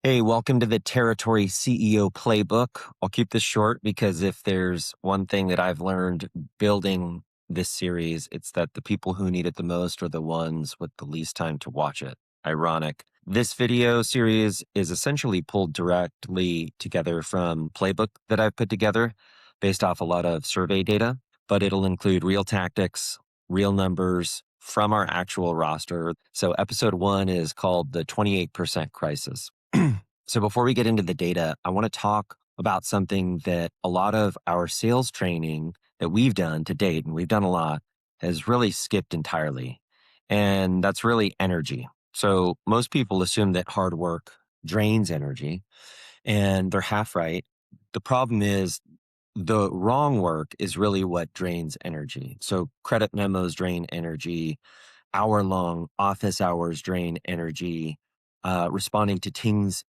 Hey, welcome to the Territory CEO Playbook. I'll keep this short because if there's one thing that I've learned building this series, it's that the people who need it the most are the ones with the least time to watch it. Ironic. This video series is essentially pulled directly together from Playbook that I've put together based off a lot of survey data, but it'll include real tactics, real numbers from our actual roster. So episode 1 is called the 28% crisis. So before we get into the data, I want to talk about something that a lot of our sales training that we've done to date, and we've done a lot, has really skipped entirely. And that's really energy. So most people assume that hard work drains energy, and they're half right. The problem is the wrong work is really what drains energy. So credit memos drain energy, hour-long office hours drain energy. Responding to Teams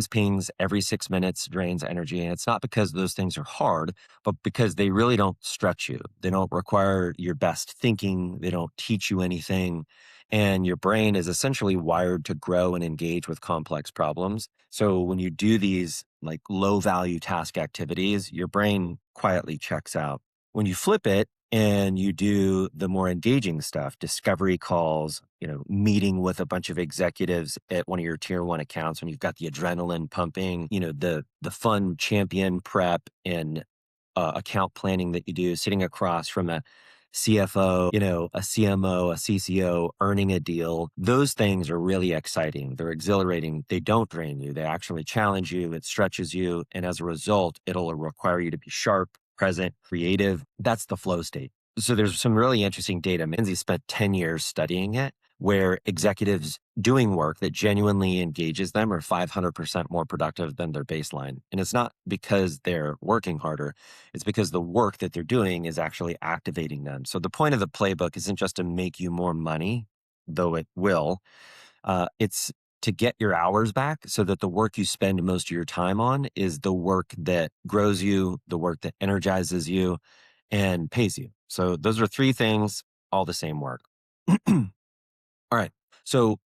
pings every 6 minutes drains energy. And it's not because those things are hard, but because they really don't stretch you. They don't require your best thinking. They don't teach you anything. And your brain is essentially wired to grow and engage with complex problems. So when you do these like low value task activities, your brain quietly checks out. When you flip it, and you do the more engaging stuff, discovery calls, meeting with a bunch of executives at one of your tier 1 accounts when you've got the adrenaline pumping, the fun champion prep and account planning that you do, sitting across from a CFO, a CMO, a CCO, earning a deal. Those things are really exciting. They're exhilarating. They don't drain you. They actually challenge you. It stretches you. And as a result, it'll require you to be sharp, present, creative. That's the flow state. So there's some really interesting data. McKinsey spent 10 years studying it, where executives doing work that genuinely engages them are 500% more productive than their baseline. And it's not because they're working harder. It's because the work that they're doing is actually activating them. So the point of the playbook isn't just to make you more money, though it will. It's to get your hours back so that the work you spend most of your time on is the work that grows you, the work that energizes you and pays you. So those are 3 things, all the same work. All right. So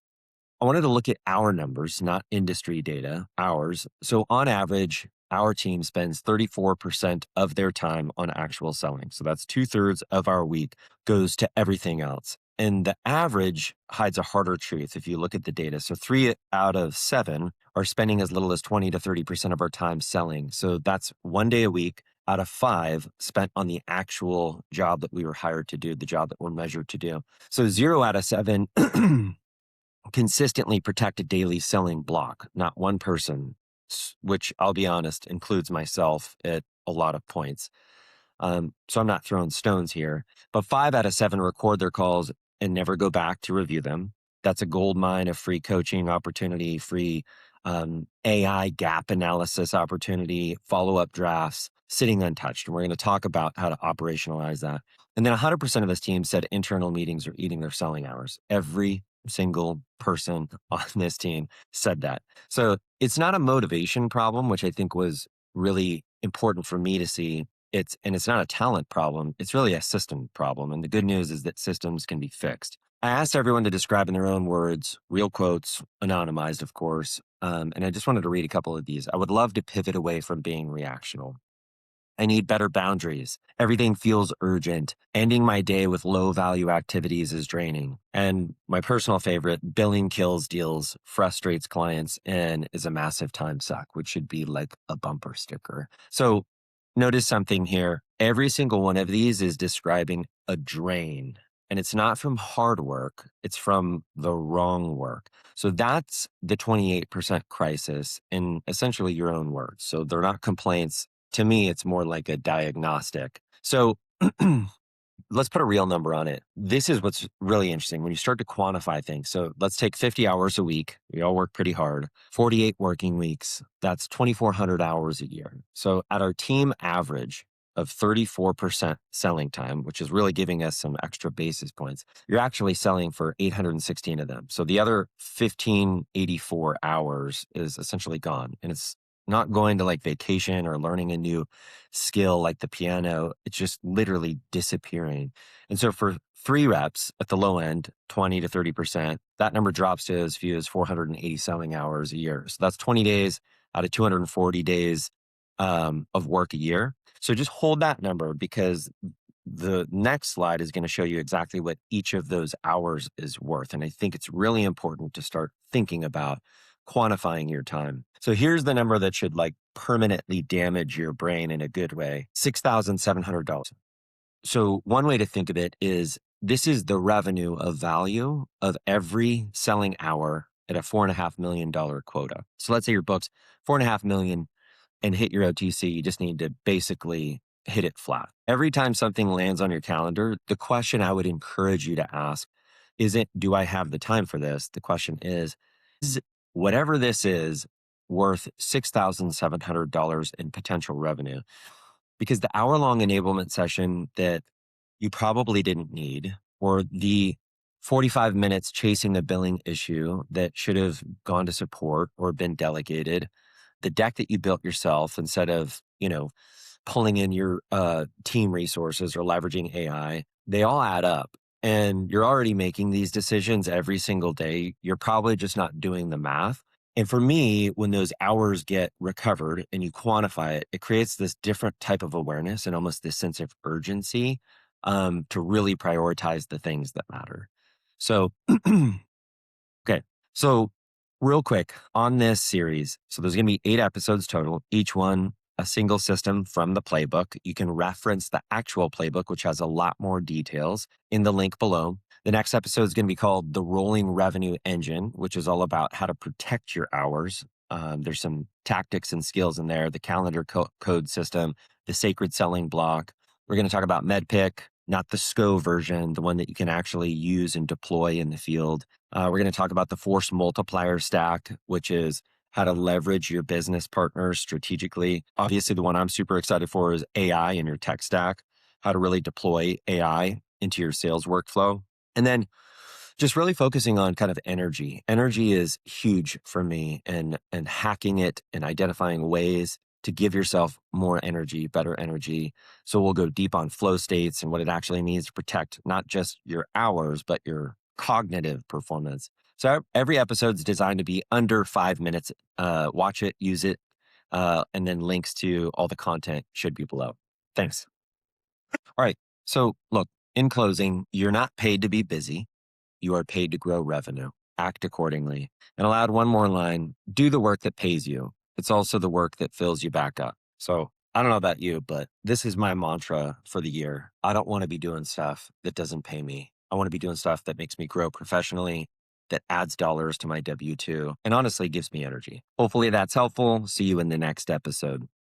I wanted to look at our numbers, not industry data, ours. So on average, our team spends 34% of their time on actual selling. So that's 2/3 of our week goes to everything else. And the average hides a harder truth if you look at the data. So 3 out of 7 are spending as little as 20 to 30% of our time selling. So that's 1 day a week out of 5 spent on the actual job that we were hired to do, the job that we're measured to do. So 0 out of 7 consistently protect a daily selling block, not one person, which I'll be honest, includes myself at a lot of points. So I'm not throwing stones here, but 5 out of 7 record their calls and never go back to review them. That's a gold mine of free coaching opportunity, free AI gap analysis opportunity, follow-up drafts, sitting untouched. And we're going to talk about how to operationalize that. And then 100% of this team said internal meetings are eating their selling hours. Every single person on this team said that. So it's not a motivation problem, which I think was really important for me to see. It's not a talent problem. It's really a system problem. And the good news is that systems can be fixed. I asked everyone to describe in their own words, real quotes, anonymized, of course. And I just wanted to read a couple of these. I would love to pivot away from being reactional. I need better boundaries. Everything feels urgent. Ending my day with low value activities is draining. And my personal favorite, billing kills deals, frustrates clients, and is a massive time suck, which should be like a bumper sticker. So notice something here. Every single one of these is describing a drain. And it's not from hard work, it's from the wrong work. So that's the 28% crisis in essentially your own words. So they're not complaints. To me, it's more like a diagnostic. So let's put a real number on it. This is what's really interesting when you start to quantify things. So let's take 50 hours a week. We all work pretty hard. 48 working weeks. That's 2,400 hours a year. So at our team average of 34% selling time, which is really giving us some extra basis points, you're actually selling for 816 of them. So the other 1,584 hours is essentially gone. And it's not going to like vacation or learning a new skill like the piano. It's just literally disappearing. And so for 3 reps at the low end, 20 to 30%, that number drops to as few as 480 selling hours a year. So that's 20 days out of 240 days of work a year. So just hold that number, because the next slide is going to show you exactly what each of those hours is worth. And I think it's really important to start thinking about quantifying your time. So here's the number that should like permanently damage your brain in a good way: $6,700. So one way to think of it is this is the revenue of value of every selling hour at a $4.5 million quota. So let's say your book's 4.5 million and hit your OTC. You just need to basically hit it flat. Every time something lands on your calendar, the question I would encourage you to ask isn't, do I have the time for this? The question is whatever this is worth $6,700 in potential revenue? Because the hour-long enablement session that you probably didn't need, or the 45 minutes chasing the billing issue that should have gone to support or been delegated, the deck that you built yourself instead of, pulling in your team resources or leveraging AI, they all add up. And you're already making these decisions every single day. You're probably just not doing the math. And for me, when those hours get recovered and you quantify it, it creates this different type of awareness and almost this sense of urgency to really prioritize the things that matter. So, okay. So, real quick on this series. So, there's going to be 8 episodes total, each one a single system from the playbook. You can reference the actual playbook, which has a lot more details, in the link below. The next episode is going to be called The Rolling Revenue Engine, which is all about how to protect your hours. There's some tactics and skills in there: the calendar code system, the sacred selling block. We're going to talk about MedPick, not the SCO version, the one that you can actually use and deploy in the field. We're going to talk about the force multiplier stack, which is how to leverage your business partners strategically. Obviously, the one I'm super excited for is AI in your tech stack, how to really deploy AI into your sales workflow. And then just really focusing on kind of energy. Energy is huge for me, and hacking it and identifying ways to give yourself more energy, better energy. So we'll go deep on flow states and what it actually means to protect not just your hours, but your cognitive performance. So every episode is designed to be under 5 minutes. Watch it, use it, and then links to all the content should be below. Thanks. All right. So look, in closing, you're not paid to be busy. You are paid to grow revenue. Act accordingly. And I'll add one more line: do the work that pays you. It's also the work that fills you back up. So I don't know about you, but this is my mantra for the year. I don't want to be doing stuff that doesn't pay me. I want to be doing stuff that makes me grow professionally, that adds dollars to my W-2, and honestly gives me energy. Hopefully that's helpful. See you in the next episode.